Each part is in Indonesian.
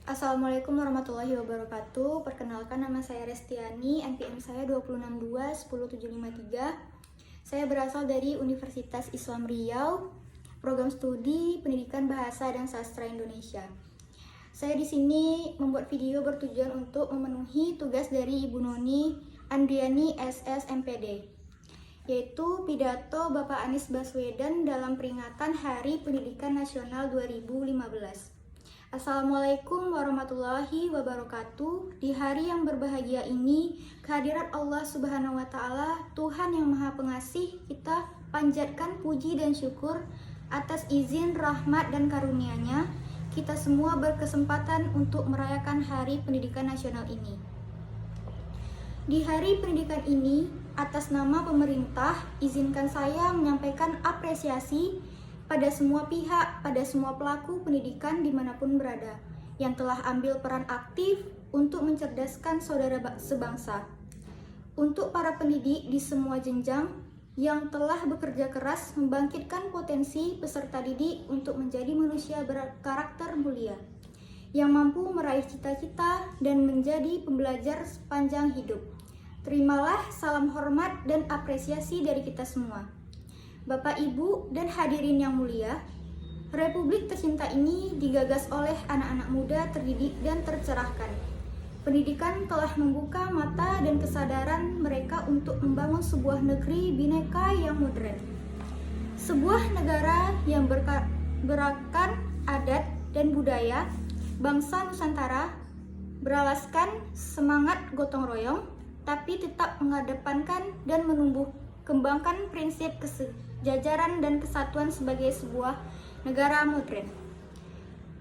Assalamualaikum warahmatullahi wabarakatuh. Perkenalkan, nama saya Restiani, NPM saya 262-10753. Saya berasal dari Universitas Islam Riau, program studi Pendidikan Bahasa dan Sastra Indonesia. Saya di sini membuat video bertujuan untuk memenuhi tugas dari Ibu Noni Andriani SS MPD, yaitu pidato Bapak Anies Baswedan dalam peringatan Hari Pendidikan Nasional 2015. Assalamualaikum warahmatullahi wabarakatuh. Di hari yang berbahagia ini, kehadirat Allah Subhanahu wa Ta'ala, Tuhan yang Maha Pengasih, kita panjatkan puji dan syukur atas izin, rahmat, dan karunia-Nya. Kita semua berkesempatan untuk merayakan Hari Pendidikan Nasional ini. Di Hari Pendidikan ini, atas nama pemerintah, izinkan saya menyampaikan apresiasi pada semua pihak, pada semua pelaku pendidikan dimanapun berada, yang telah ambil peran aktif untuk mencerdaskan saudara sebangsa. Untuk para pendidik di semua jenjang yang telah bekerja keras membangkitkan potensi peserta didik untuk menjadi manusia berkarakter mulia, yang mampu meraih cita-cita dan menjadi pembelajar sepanjang hidup. Terimalah salam hormat dan apresiasi dari kita semua. Bapak, Ibu, dan hadirin yang mulia, Republik tercinta ini digagas oleh anak-anak muda terdidik dan tercerahkan. Pendidikan telah membuka mata dan kesadaran mereka untuk membangun sebuah negeri bineka yang modern. Sebuah negara yang berakan adat dan budaya bangsa Nusantara, beralaskan semangat gotong royong, tapi tetap mengedepankan dan kembangkan prinsip kesejajaran dan kesatuan sebagai sebuah negara modern.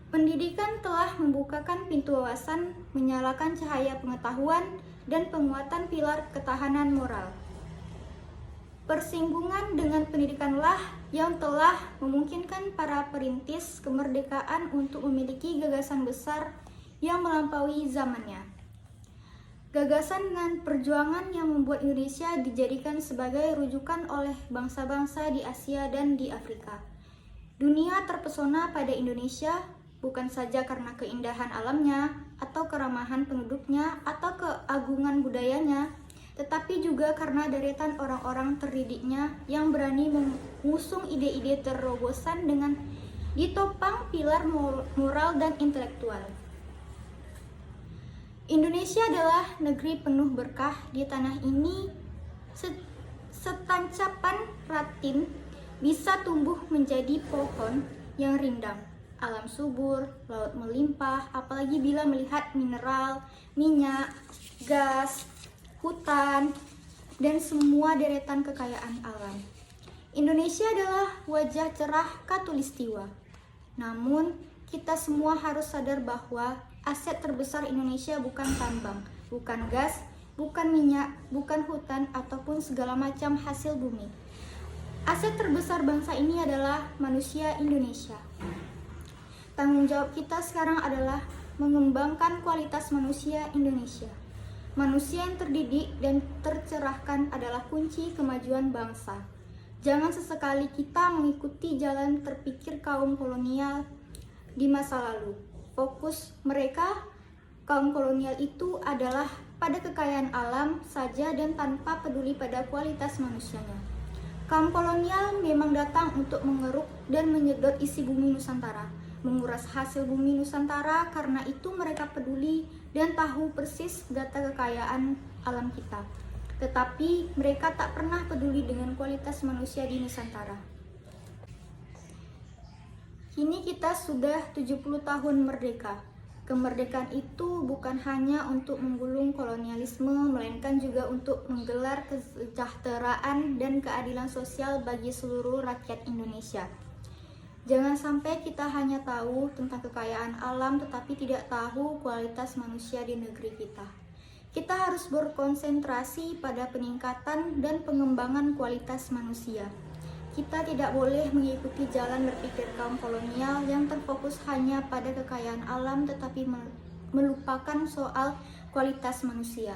Pendidikan telah membukakan pintu wawasan, menyalakan cahaya pengetahuan, dan penguatan pilar ketahanan moral. Persinggungan dengan pendidikanlah yang telah memungkinkan para perintis kemerdekaan untuk memiliki gagasan besar yang melampaui zamannya. Gagasan dan perjuangan yang membuat Indonesia dijadikan sebagai rujukan oleh bangsa-bangsa di Asia dan di Afrika. Dunia terpesona pada Indonesia bukan saja karena keindahan alamnya atau keramahan penduduknya atau keagungan budayanya, tetapi juga karena deretan orang-orang terdidiknya yang berani mengusung ide-ide terobosan dengan ditopang pilar moral dan intelektual. Indonesia adalah negeri penuh berkah. Di tanah ini setancapan ratin bisa tumbuh menjadi pohon yang rindang, alam subur, laut melimpah, apalagi bila melihat mineral, minyak, gas, hutan, dan semua deretan kekayaan alam. Indonesia adalah wajah cerah Katulistiwa. Namun, kita semua harus sadar bahwa aset terbesar Indonesia bukan tambang, bukan gas, bukan minyak, bukan hutan, ataupun segala macam hasil bumi. Aset terbesar bangsa ini adalah manusia Indonesia. Tanggung jawab kita sekarang adalah mengembangkan kualitas manusia Indonesia. Manusia yang terdidik dan tercerahkan adalah kunci kemajuan bangsa. Jangan sesekali kita mengikuti jalan terpikir kaum kolonial di masa lalu. Fokus mereka, kaum kolonial itu adalah pada kekayaan alam saja dan tanpa peduli pada kualitas manusianya. Kaum kolonial memang datang untuk mengeruk dan menyedot isi bumi Nusantara, menguras hasil bumi Nusantara, karena itu mereka peduli dan tahu persis data kekayaan alam kita. Tetapi mereka tak pernah peduli dengan kualitas manusia di Nusantara. Kini kita sudah 70 tahun merdeka. Kemerdekaan itu bukan hanya untuk menggulung kolonialisme, melainkan juga untuk menggelar kesejahteraan dan keadilan sosial bagi seluruh rakyat Indonesia. Jangan sampai kita hanya tahu tentang kekayaan alam tetapi tidak tahu kualitas manusia di negeri kita. Kita harus berkonsentrasi pada peningkatan dan pengembangan kualitas manusia. Kita tidak boleh mengikuti jalan berpikir kaum kolonial yang terfokus hanya pada kekayaan alam tetapi melupakan soal kualitas manusia.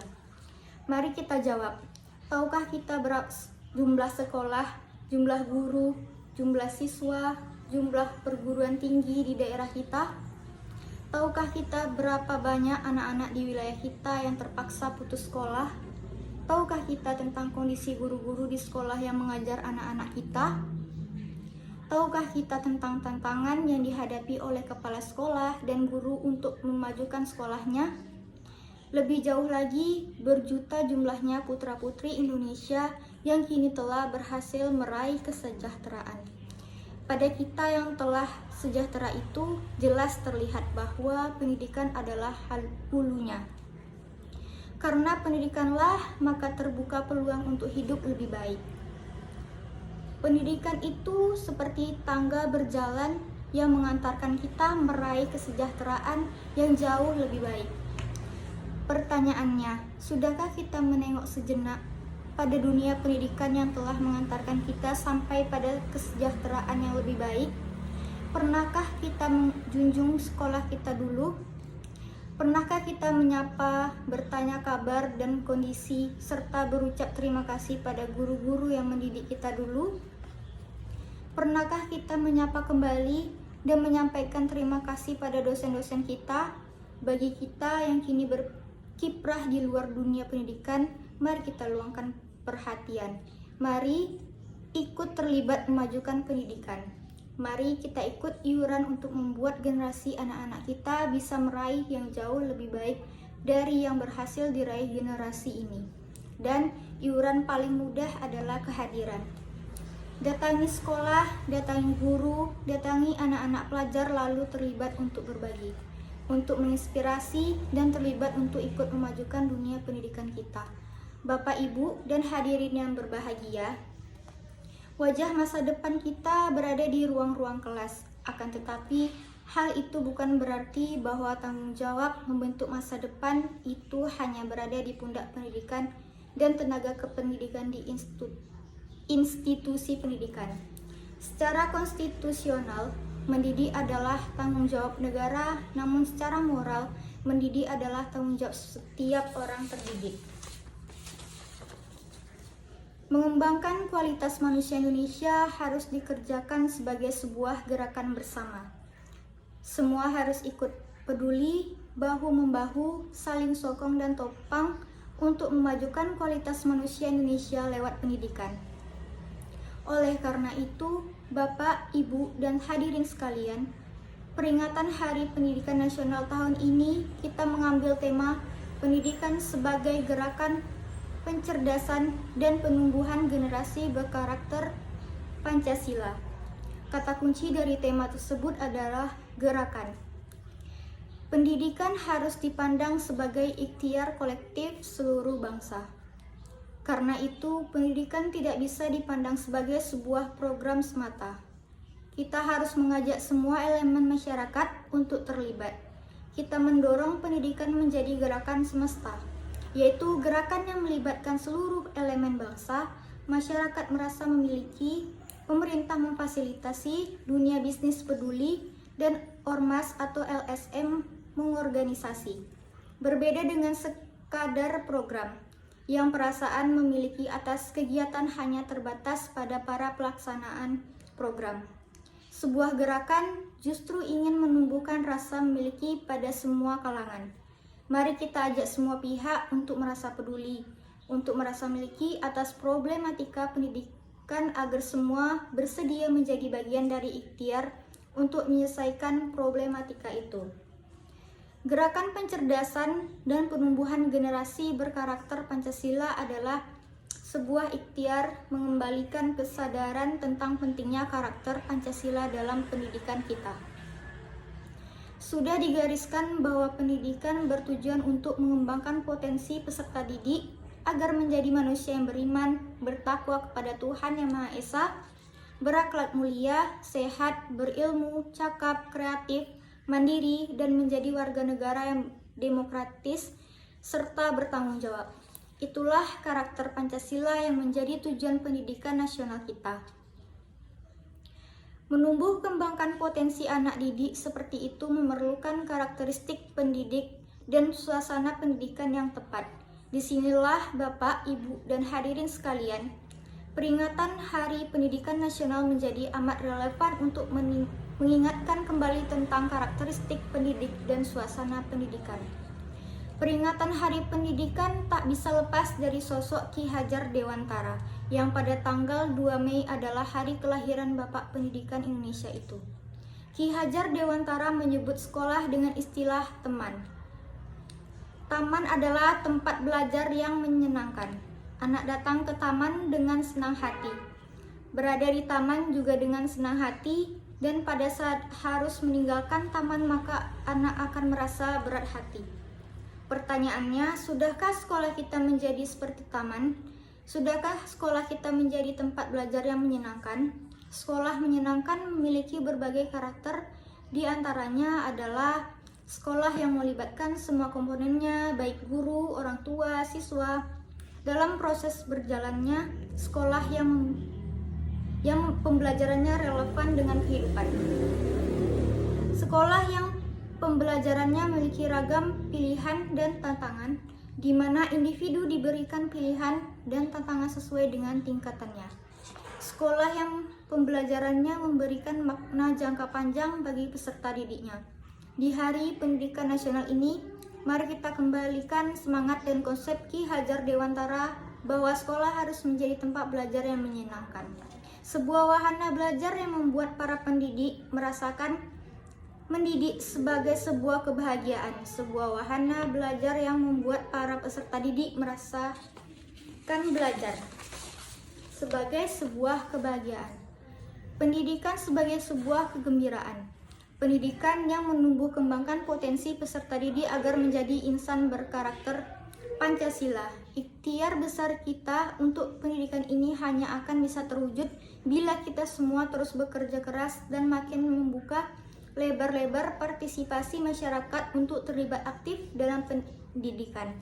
Mari kita jawab, tahukah kita berapa jumlah sekolah, jumlah guru, jumlah siswa, jumlah perguruan tinggi di daerah kita? Tahukah kita berapa banyak anak-anak di wilayah kita yang terpaksa putus sekolah? Tahukah kita tentang kondisi guru-guru di sekolah yang mengajar anak-anak kita? Tahukah kita tentang tantangan yang dihadapi oleh kepala sekolah dan guru untuk memajukan sekolahnya? Lebih jauh lagi, berjuta jumlahnya putra-putri Indonesia yang kini telah berhasil meraih kesejahteraan. Pada kita yang telah sejahtera itu, jelas terlihat bahwa pendidikan adalah hulunya. Karena pendidikanlah, maka terbuka peluang untuk hidup lebih baik. Pendidikan itu seperti tangga berjalan yang mengantarkan kita meraih kesejahteraan yang jauh lebih baik. Pertanyaannya, sudahkah kita menengok sejenak pada dunia pendidikan yang telah mengantarkan kita sampai pada kesejahteraan yang lebih baik? Pernahkah kita menjunjung sekolah kita dulu? Pernahkah kita menyapa, bertanya kabar dan kondisi, serta berucap terima kasih pada guru-guru yang mendidik kita dulu? Pernahkah kita menyapa kembali dan menyampaikan terima kasih pada dosen-dosen kita? Bagi kita yang kini berkiprah di luar dunia pendidikan, mari kita luangkan perhatian. Mari ikut terlibat memajukan pendidikan. Mari kita ikut iuran untuk membuat generasi anak-anak kita bisa meraih yang jauh lebih baik dari yang berhasil diraih generasi ini. Dan iuran paling mudah adalah kehadiran. Datangi sekolah, datangi guru, datangi anak-anak pelajar lalu terlibat untuk berbagi, untuk menginspirasi dan terlibat untuk ikut memajukan dunia pendidikan kita. Bapak, Ibu, dan hadirin yang berbahagia, wajah masa depan kita berada di ruang-ruang kelas. Akan tetapi, hal itu bukan berarti bahwa tanggung jawab membentuk masa depan itu hanya berada di pundak pendidikan dan tenaga kependidikan di institusi pendidikan. Secara konstitusional, mendidik adalah tanggung jawab negara, namun secara moral, mendidik adalah tanggung jawab setiap orang terdidik. Mengembangkan kualitas manusia Indonesia harus dikerjakan sebagai sebuah gerakan bersama. Semua harus ikut peduli, bahu-membahu, saling sokong dan topang untuk memajukan kualitas manusia Indonesia lewat pendidikan. Oleh karena itu, Bapak, Ibu, dan hadirin sekalian, peringatan Hari Pendidikan Nasional tahun ini kita mengambil tema pendidikan sebagai gerakan pencerdasan dan penumbuhan generasi berkarakter Pancasila. Kata kunci dari tema tersebut adalah gerakan. Pendidikan harus dipandang sebagai ikhtiar kolektif seluruh bangsa. Karena itu, pendidikan tidak bisa dipandang sebagai sebuah program semata. Kita harus mengajak semua elemen masyarakat untuk terlibat. Kita mendorong pendidikan menjadi gerakan semesta, yaitu gerakan yang melibatkan seluruh elemen bangsa, masyarakat merasa memiliki, pemerintah memfasilitasi, dunia bisnis peduli, dan ormas atau LSM mengorganisasi. Berbeda dengan sekadar program, yang perasaan memiliki atas kegiatan hanya terbatas pada para pelaksanaan program. Sebuah gerakan justru ingin menumbuhkan rasa memiliki pada semua kalangan. Mari kita ajak semua pihak untuk merasa peduli, untuk merasa memiliki atas problematika pendidikan agar semua bersedia menjadi bagian dari ikhtiar untuk menyelesaikan problematika itu. Gerakan pencerdasan dan penumbuhan generasi berkarakter Pancasila adalah sebuah ikhtiar mengembalikan kesadaran tentang pentingnya karakter Pancasila dalam pendidikan kita. Sudah digariskan bahwa pendidikan bertujuan untuk mengembangkan potensi peserta didik agar menjadi manusia yang beriman, bertakwa kepada Tuhan Yang Maha Esa, berakhlak mulia, sehat, berilmu, cakap, kreatif, mandiri, dan menjadi warga negara yang demokratis serta bertanggung jawab. Itulah karakter Pancasila yang menjadi tujuan pendidikan nasional kita. Menumbuh kembangkan potensi anak didik seperti itu memerlukan karakteristik pendidik dan suasana pendidikan yang tepat. Disinilah Bapak, Ibu, dan hadirin sekalian, peringatan Hari Pendidikan Nasional menjadi amat relevan untuk mengingatkan kembali tentang karakteristik pendidik dan suasana pendidikan. Peringatan Hari Pendidikan tak bisa lepas dari sosok Ki Hajar Dewantara, yang pada tanggal 2 Mei adalah hari kelahiran Bapak Pendidikan Indonesia itu. Ki Hajar Dewantara menyebut sekolah dengan istilah teman. Taman adalah tempat belajar yang menyenangkan. Anak datang ke taman dengan senang hati. Berada di taman juga dengan senang hati, dan pada saat harus meninggalkan taman maka anak akan merasa berat hati. Pertanyaannya, sudahkah sekolah kita menjadi seperti taman? Sudahkah sekolah kita menjadi tempat belajar yang menyenangkan? Sekolah menyenangkan memiliki berbagai karakter, di antaranya adalah sekolah yang melibatkan semua komponennya, baik guru, orang tua, siswa. Dalam proses berjalannya, sekolah yang pembelajarannya relevan dengan kehidupan. Sekolah yang pembelajarannya memiliki ragam pilihan dan tantangan, di mana individu diberikan pilihan dan tantangan sesuai dengan tingkatannya. Sekolah yang pembelajarannya memberikan makna jangka panjang bagi peserta didiknya. Di Hari Pendidikan Nasional ini, mari kita kembalikan semangat dan konsep Ki Hajar Dewantara bahwa sekolah harus menjadi tempat belajar yang menyenangkan. Sebuah wahana belajar yang membuat para pendidik merasakan mendidik sebagai sebuah kebahagiaan, sebuah wahana belajar yang membuat para peserta didik merasakan belajar sebagai sebuah kebahagiaan. Pendidikan sebagai sebuah kegembiraan. Pendidikan yang menumbuh kembangkan potensi peserta didik agar menjadi insan berkarakter Pancasila. Ikhtiar besar kita untuk pendidikan ini hanya akan bisa terwujud bila kita semua terus bekerja keras dan makin membuka lebar-lebar partisipasi masyarakat untuk terlibat aktif dalam pendidikan.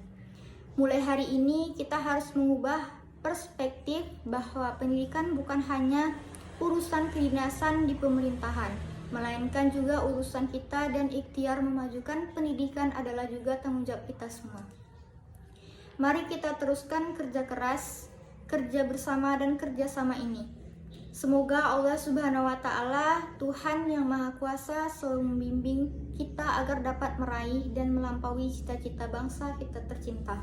Mulai hari ini kita harus mengubah perspektif bahwa pendidikan bukan hanya urusan kedinasan di pemerintahan, melainkan juga urusan kita, dan ikhtiar memajukan pendidikan adalah juga tanggung jawab kita semua. Mari kita teruskan kerja keras, kerja bersama dan kerjasama ini. Semoga Allah Subhanahu wa Ta'ala, Tuhan yang Maha Kuasa, selalu membimbing kita agar dapat meraih dan melampaui cita-cita bangsa kita tercinta.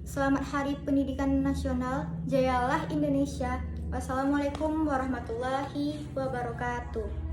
Selamat Hari Pendidikan Nasional, jayalah Indonesia. Wassalamualaikum warahmatullahi wabarakatuh.